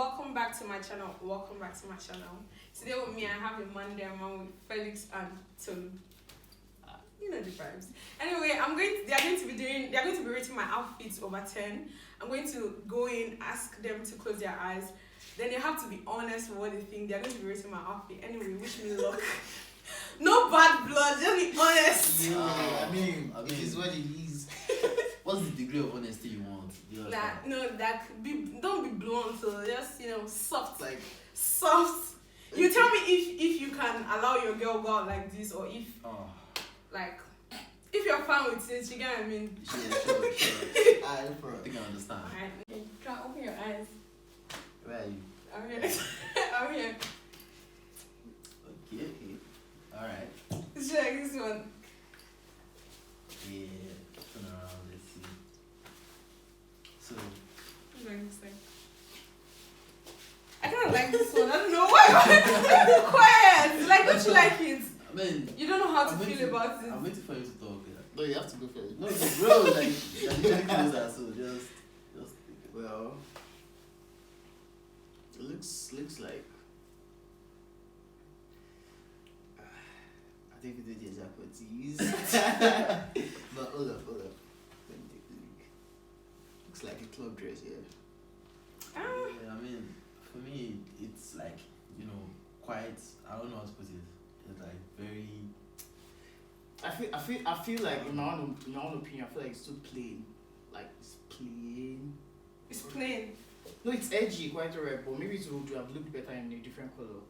welcome back to my channel. Today with me, I have a Mandem Rate with Felix and Tolu. You know the vibes. Anyway, they are going to be rating my outfits over 10. I'm going to go in, ask them to close their eyes. Then they have to be honest with what they think. They are going to be rating my outfit. Anyway, wish me luck. No bad blood, just be honest. Yeah, I mean, it is what it is. What's the degree of honesty you want? Don't be blunt, so just soft. Like soft. Okay. You tell me if you can allow your girl go out like this, or if if you're fine with it, you get what I mean? Sure. I think I understand. Alright, try open your eyes. Where are you? I'm here. I'm here. Okay. Alright. It's like this one. Yeah, turn around, let's see. So like this thing. I kind of like this one. I don't know why. Why quiet? Like, don't you like it? I mean, you don't know how to feel about it. I'm waiting for you to talk. Yeah. No, you have to go first. No, bro, like you're literally closer, so just think it. Well, it looks like. I think we did the expertise. But hold up. Let me take a look. Looks like a club dress, yeah. Yeah, I mean, for me, it's like, quite, I don't know how to put it. It's like very... I feel like, in my own opinion, I feel like it's too plain. Like, it's plain. It's plain. No, it's edgy, quite alright, but maybe it would have looked better in a different color.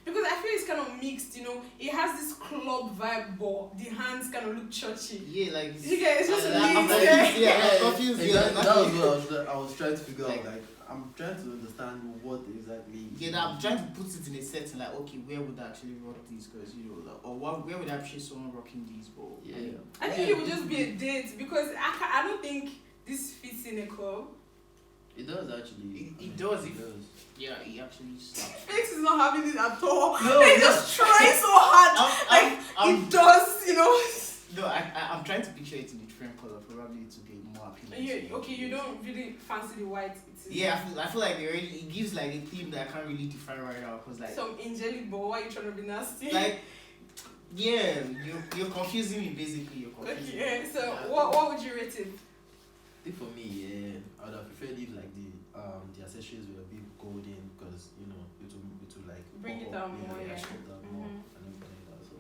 Because I feel it's kind of mixed, It has this club vibe, but the hands kind of look churchy. Yeah, like it's just I'm confused. That was what I was trying to figure out. Like, I'm trying to understand what exactly. Yeah, I'm trying to put it in a setting. Like, okay, where would I actually rock these? Because where would I appreciate someone rocking these? But yeah, I think it would just be a date because I don't think this fits in a club. It does actually. It does. Yeah, he actually slaps. Felix is not having it at all. No, he's just trying so hard. It does, No, I'm trying to picture it in a different color, probably to be more appealing. You don't really fancy the white. Yeah, I feel like it gives like a theme that I can't really define right now, cause like some angelic, but why are you trying to be nasty? Like, yeah, you're confusing me basically. Okay, so what would you rate it? I think for me, I would have preferred if like the accessories were a bit golden, because it will like bring it down more, more and everything like that. So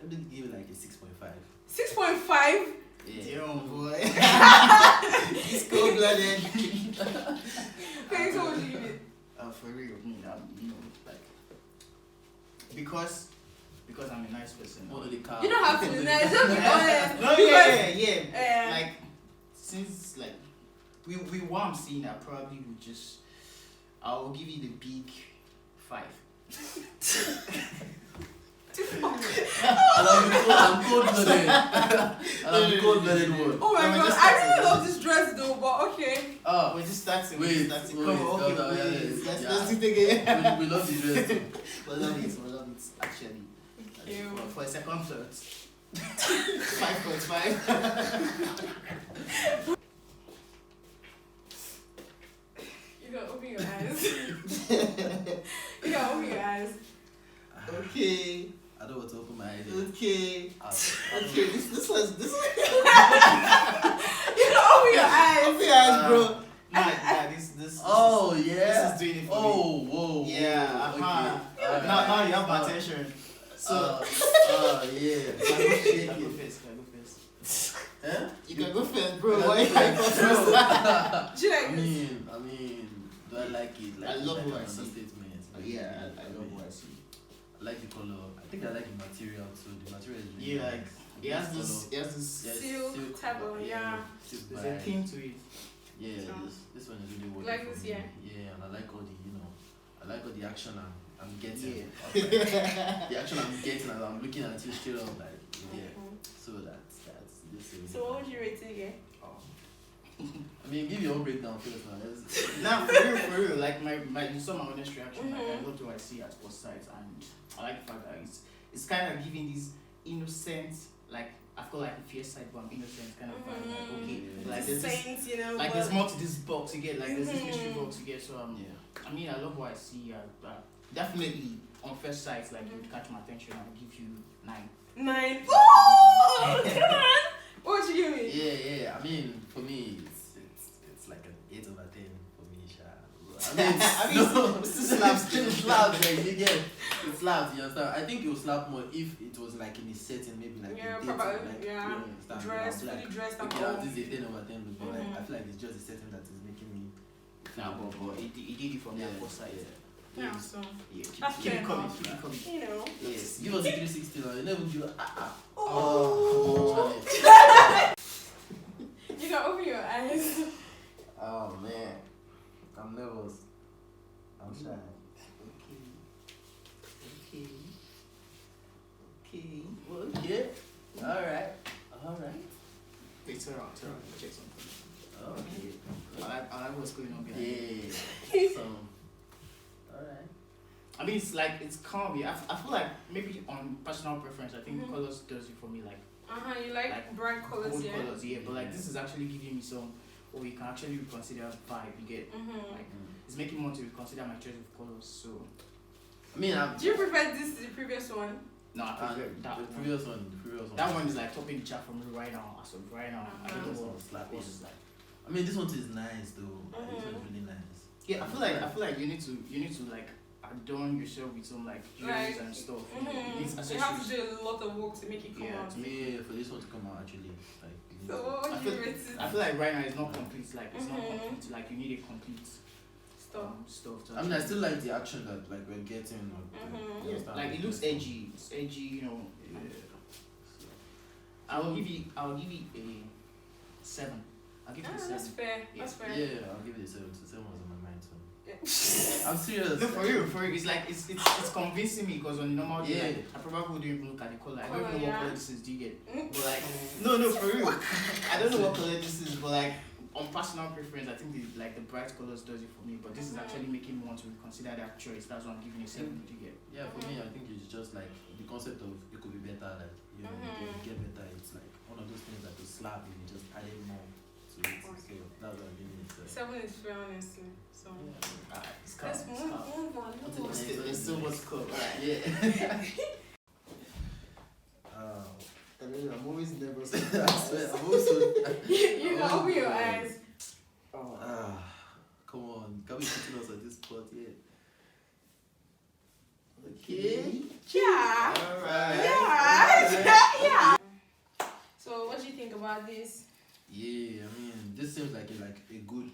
I'm gonna give it like a 6.5. 6.5? Yeah. Damn boy. He's cold-blooded. Felix, what would you give it? For real, like because I'm a nice person. You don't have to be nice, just be honest. No, yeah. Like, since like we what I'm seeing, I probably would I'll give you the big 5. I'm cold-blooded. I'm cold-blooded one. Oh my god, I really love this dress though, but okay. We're just starting. Wait, let's do it again. We love the dress too. We love it, actually. For a second thought. 5.5. You gotta open your eyes. Okay. I don't want to open my eyes. Okay. This was. You gotta open your eyes. Open your eyes, bro. This. Oh yeah. This is doing it for me. Oh whoa. Yeah. Okay. Now you have my attention. So. Yeah. Can I go first? Huh? You can go first, bro. Why you go first? Do you like I mean, do I like it? Like, I love what I see. Understatement. Yeah, I love what I see. I like the color. I think I like the material too. The material is really like it has this silk type of There's a theme to it. Yeah, this one is really working. Like this, yeah. Yeah, and I like all the action I'm getting. Yeah. The action I'm getting as I'm looking at you straight up, like So that's this is. So what would you rate it again? I mean, give your own breakdown first now. For real, like you saw my honest reaction. Like, I love what I see at both sides, and I like the fact that it's kind of giving this innocent, like I've got like a fierce side, but I'm innocent kind of vibe. Like, okay, like The there's this, saints, you know. like but there's more to this box you get. Like there's this mystery box you get. So I mean, I love what I see. Definitely on first sight, like you'd catch my attention. I'll give you 9. 9. Oh, come on. What would you give me? Yeah. I mean, for me, it's like an 8 over 10 for me, Sha. I mean, it's still slaps. It slaps, like you get. It slaps. You understand? I think it would slap more if it was like in a setting, maybe like Yeah, a date, probably. like, Yeah. you understand? Dressed, Like, fully dressed and okay, all. this is a 10 over 10, but like, I feel like it's just a setting that is making me. Nah, but it did it from Yeah, that first side. Yeah, so. Yeah, That's keep fair it coming, enough. keep it coming. You know. Yes. Give us a 360 now. You never do. Oh. You can open your eyes. Oh man, I'm nervous. I'm shy. Okay. All right. Wait, turn around, check something. Okay. I like what's going on behind. Yeah. So. All right. I mean, it's calm. I feel like maybe on personal preference, I think colors does it for me. Like You like bright colors, bold yeah. colors, yeah. But like this is actually giving me some, or you can actually reconsider vibe. You get like it's making me want to reconsider my choice of colors. So I mean, do you prefer this to the previous one? no, I prefer that the one. previous one. That one is like topping the chat for me right now. As of right now, I don't know This what one slap what is. is like. I mean, this one is nice though. This one's really nice. Yeah, I feel like you need to like adorn yourself with some like jewels and stuff. You need You have to accessories. do a lot of work to make it come Yeah, out. to make Yeah, for this one to come out actually. Like, you So know. what would you rate it? I feel like right now it's not complete. Like it's not complete. Like you need a complete Stuff. stuff. To I mean, I actually- still like the action that like we're getting. Or, you Yeah, understand? like it looks edgy. It's edgy, you know. Yeah. I'll give you a 7. I'll give you a 7. That's fair. That's fair. Yeah, I'll give it a 7. 7 was on my mind too. I'm serious. No, for you. It's like it's convincing me because on the normal day, like, I probably wouldn't even look at the color. I don't even know what color this is. Do you get? But like, no, for real. I don't know what color this is, but like on personal preference, I think the bright colors does it for me. But this is actually making me want to reconsider that choice. That's why I'm giving it 7. Do you get? Yeah, for me, I think it's just like the concept of it could be better. Like you know, you get better. It's like one of those things that will slap if you just added more to it. So that's what I'm giving it. 7 is fair, honestly. So It's calm. let's It's move calm. on. There's so much cool. Yeah. I'm always nervous. I swear, I'm also. You can open your eyes. Come on, can we put us at this spot yet? Okay. Yeah. Alright. Yeah. So what do you think about this? Yeah, I mean, this seems like a good,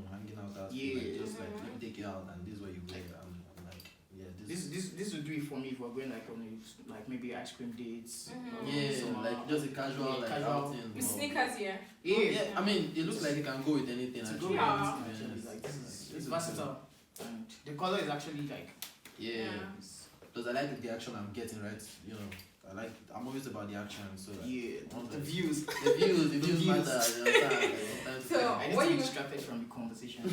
hanging out outfit. Yeah. Like, just like let me take you out and this is what you wear. I'm like, yeah, This would do it for me if we're going like on like maybe ice cream dates. yeah, some, like just a casual like casual. outing. With sneakers here. Yeah. I mean, it looks like it can go with anything. It's a Actually. good Yeah. one, actually. Like it's versatile, and the color is actually like Yeah. it's- Because I like the action I'm getting, right? I'm always about the action, so like, the views. the views matter. You understand? Like, So, I need what to be you- distracted from the conversation.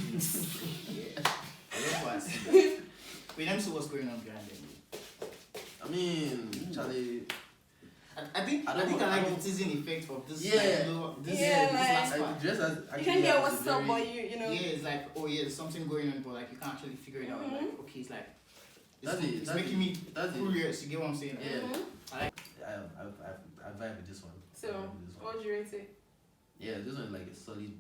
Yeah. I love what I see. Wait, let me see what's going on behind them. I mean, Charlie. I think I like the teasing effect of this. Yeah. This Yeah, last like- part. Dress as You actually can get has what's a up, very- but you know. Yeah, it's like, oh yeah, there's something going on, but like you can't actually figure it out. Like, okay, it's like it's making me curious. You get what I'm saying? Like, Yeah. I I vibe with this one. So, I vibe with this one. what would you rate it? Yeah, this one is like a solid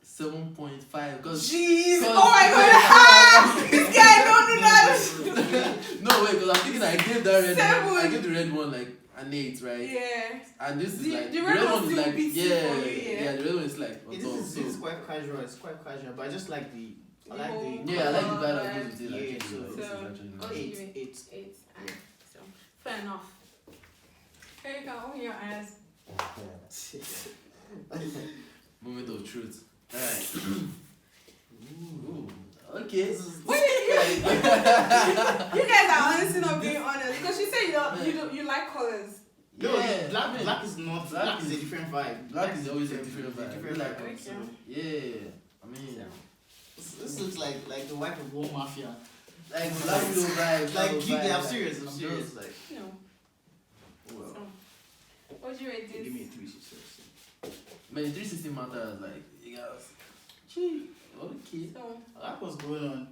7.5. Because Jeez! Oh my god! This guy don't do that! no, wait, because I'm thinking I gave that red 7. one. I gave the red one like an 8, right? Yeah. And this is The- like the red one is still like beats you yeah, for you, yeah. the red one is like on top. this is So quite casual. It's quite casual, but I just like the. I like whole the. yeah, I like the color, vibe that goes with it. Yeah, Actually, so- this is so- actually oh, nice. you give it 8. 8. So, fair enough. Here you go, open your eyes. Moment of truth. Alright. Ooh. Okay. Wait, you guys are honestly not being honest because you say you like colors. No, Yeah, black, I mean, black is not. Black is a different vibe. Black is always a different vibe. Different Like, vibe. Okay. yeah, I mean, This looks like the wife of War Mafia. like black widow vibe. Like, type of yeah, vibe, I'm serious. I'm just serious. like, No. well. So, What do you rate Give me this? a 360. Man, 360 matters, like, you guys. Gee, okay. So, I like what's going on.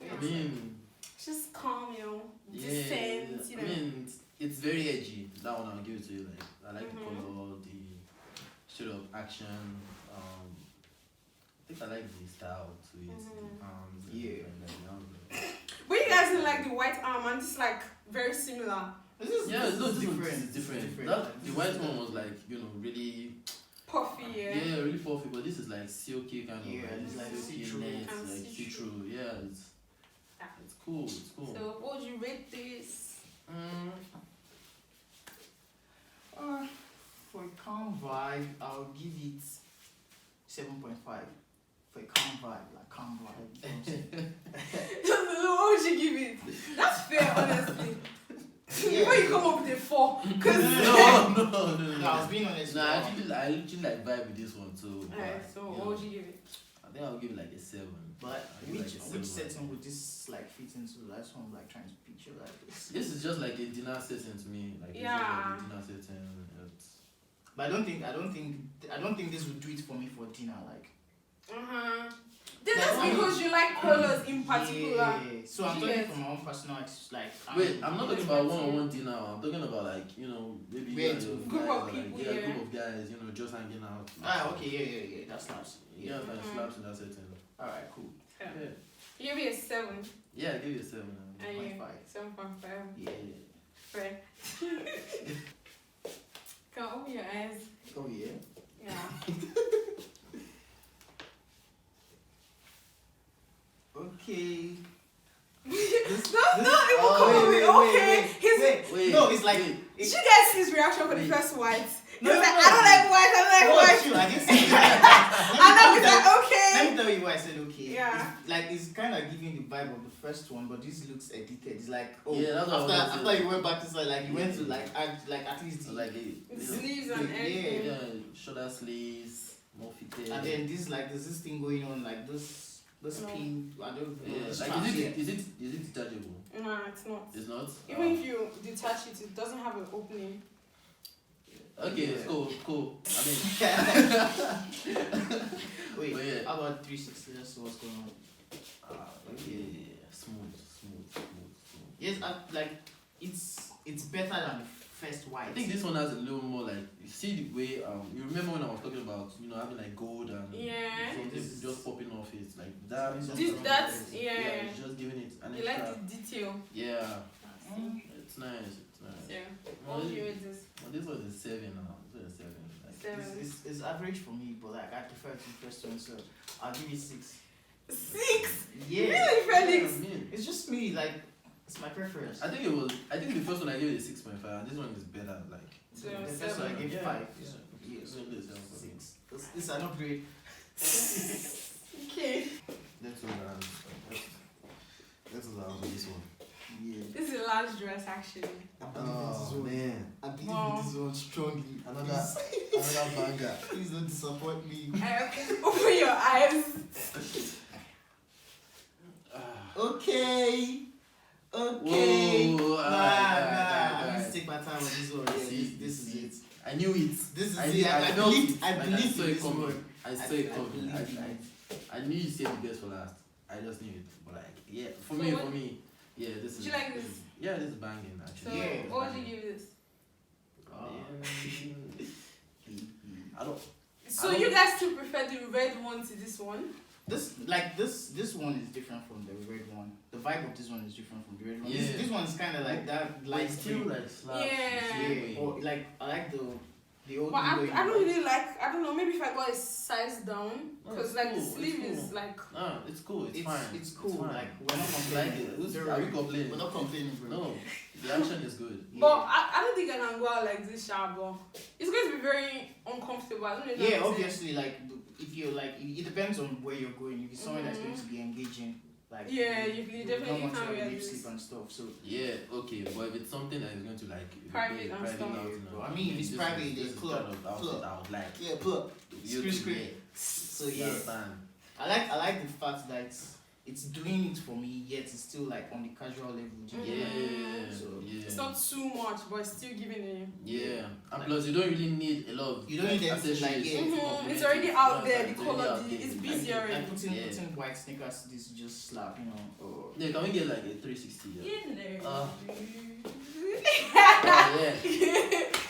I mean, just calm, you know. yeah, Decent, you know. I mean, it's very edgy. That one I'll give it to you. Like, I like the color, the sort of action. I think I like the style to it. The arms. Yeah. And then the arms. But you guys didn't like the white arm, and this is like very similar. This is Different. It's different. That, the white one was like, really, Puffy, yeah. yeah, really puffy. But this is like silky kind of. Yeah, it's like silky see-through. net, And like see-through. see-through. Yeah, it's cool. It's cool. So, what would you rate this? For a calm vibe, I'll give it 7.5. For a calm vibe, like calm vibe. You know what I'm saying? What would you give it? That's fair, honestly. Yeah. Before you come up with a 4, because No, I was being honest. No, I literally like vibe with this one too. Alright, so what would you give it? I think I'll give it like a 7. But I'll give it like a which 7. setting would this like fit into? That's what I'm like trying to picture like this. This is just like a dinner setting to me. Like it's just Yeah. like a dinner setting. But I don't think this would do it for me for dinner. Like. Then that's because you like colors in particular. Yeah. So I'm talking Yes. from my own personal like. Wait, I'm not talking about one-on-one dinner. I'm talking about like maybe Wait, you and your group guys of are, like, people, yeah, yeah. group of guys, just hanging out. Okay, yeah, that slaps. Yeah, like slaps in that setting. Alright, cool. Yeah. Yeah, You give it a 7. yeah, give you a 7. And you 7.5. 7.5. Yeah. Fair. Can I open your eyes? Oh yeah. Yeah. Okay. No, it won't come away. Okay. Wait, No, it's like. wait. Did you guys see his reaction for the Wait. first white? He No, was like, no. I don't like white, I don't like white. Shoot, I didn't say that. And now he's like, Let okay. me tell you why I said okay. Yeah. It's kind of giving the vibe of the first one, but this looks edited. It's like Yeah, that's what I was gonna after say. you went back to side, like you went to like add like at least So the, like Sleeves and Yeah. everything. yeah, shoulder sleeves, more fitted. and then this like there's this thing going on like this No. pin. I don't know. Yeah, the like straps, is yeah. it detachable? No, it's not. It's not. Even if you detach it, it doesn't have an opening. Okay, Yeah. cool. I mean, Wait, but yeah. how about 360? Let's see what's going on. Okay, smooth. Yes, like it's better than the first white. I think this one has a little more like you see the way you remember when I was talking about having like gold and Yeah. something This is- just popping off it like that. That's Yeah, it's just giving it an You extra. like the detail. Yeah, it's nice. Yeah. Well, What do you rate this? Well, this was a 7 now. This was a 7. Like, 7. It's average for me, but like I prefer the first one, so I'll give it 6. 6? Yeah. Really, Felix? I mean, It's just me, like it's my preference. I think the first one I gave it a 6.5 and this one is better. Like So, the first one I 7. gave Yeah. 5. Yeah. Yeah, so It's really a 7 for me. 6. This is an upgrade. Okay. Let's on this one. Yeah. This is a large dress, actually. Man, I believe Wow. in this one strongly. another banger. Please don't disappoint me. Open your eyes. Okay. Okay. Whoa, Nah. alright. Let me take my time on this one. Yeah, See, this is it. I knew it. This is I it. knew- I felt believe. it. I Like, believe saw in it this coming. one. I saw it coming. believe in it. I knew you saved the best for last. I just knew it. But like, yeah, for So me, what- yeah, this is. Do you like this? Yeah, this is banging So, actually. Yeah. what would you give this? I don't. So, you guys still prefer the red one to this one? This one is different from the red one. The vibe of this one is different from the red one. Yeah. This one is kind of like that Like light still green. like slaps. Yeah. Yeah. Or like I like the old. But window I don't in really like, I don't know, maybe if I got a size down, No, because it's like the cool, it's sleeve is cool. like, No, it's cool. It's fine. It's cool. fine. Like we're not like complaining. it. Are we complaining? We're not complaining, bro. No, the action is good. Yeah. but I don't think I can go out like this, but it's going to be very uncomfortable. I don't know if Yeah, that makes obviously, like if you're like, it depends on where you're going. If it's somewhere that's going to be engaging, like Yeah, you don't definitely want to can't wear lip this. sleep and stuff. So Yeah, okay, but if it's something that is going to like Private be and stuff. outing, Bro, I mean, if it's this private, is- then this is club, kind of outfit club. I would like yeah, pull up. you Screw, to screw. wear. So You yeah, understand? I like the fact that it's doing it for me, yet it's still like on the casual level. Do you get it? So It's not too much, but it's still giving it. Yeah, and plus you don't really need a lot of. You don't need them to like It's already out there. The color, it's busy like already. putting white sneakers, this just slap, you know. Or Yeah, can we get like a 360? Yeah.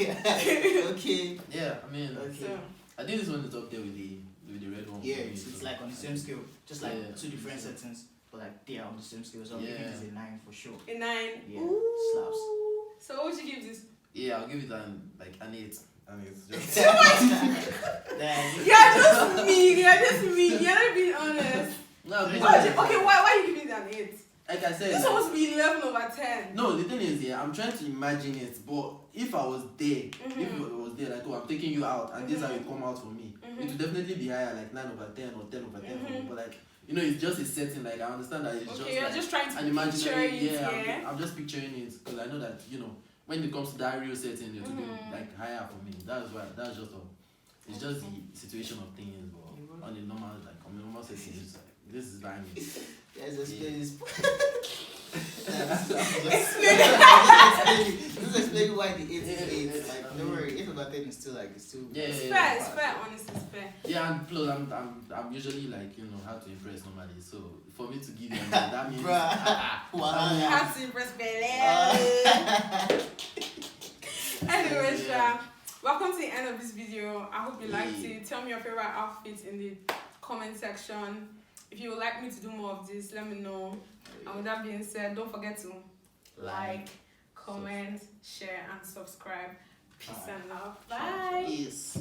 okay. Yeah, I mean, Okay. I think this one is up there with the red one. Yeah, for me, it's so. like on the same scale, just like Yeah. two different settings, but like they are on the same scale. So I'm giving this a 9 for sure. A 9. Yeah, Ooh. slaps. So what would you give this? Yeah, I'll give it an 8. And it's just Then- You're just me. You're not being honest. no. Okay, why are you giving it an 8? Like I said, It's supposed to be 11/10. no, the thing is, I'm trying to imagine it, but if I was there, if it was there, like, I'm taking you out, and this is how you come out for me, it would definitely be higher, like 9/10 or 10/10 for me. But like, it's just a setting. Like, I understand that it's just. Okay, you're like, just trying to an imaginary. picture it, Yeah, I'm just picturing it because I know that when it comes to that real setting, it will be like higher for me. That's just all. It's just the situation of things, but on the normal setting, it's like, this is banging. Let's explain this. Just explain why the 8 is 8. Like, don't worry, if about 10 is still like it's still. It's fair, honestly, it's fair. Yeah, and plus I'm usually like how to impress normally. So for me to give them that means How to impress Belle. Anyway, welcome to the end of this video. I hope you liked it. Tell me your favorite outfits in the comment section. If you would like me to do more of this, let me know. And with that being said, don't forget to like, comment, share, and subscribe. Peace and love. Bye. Yes.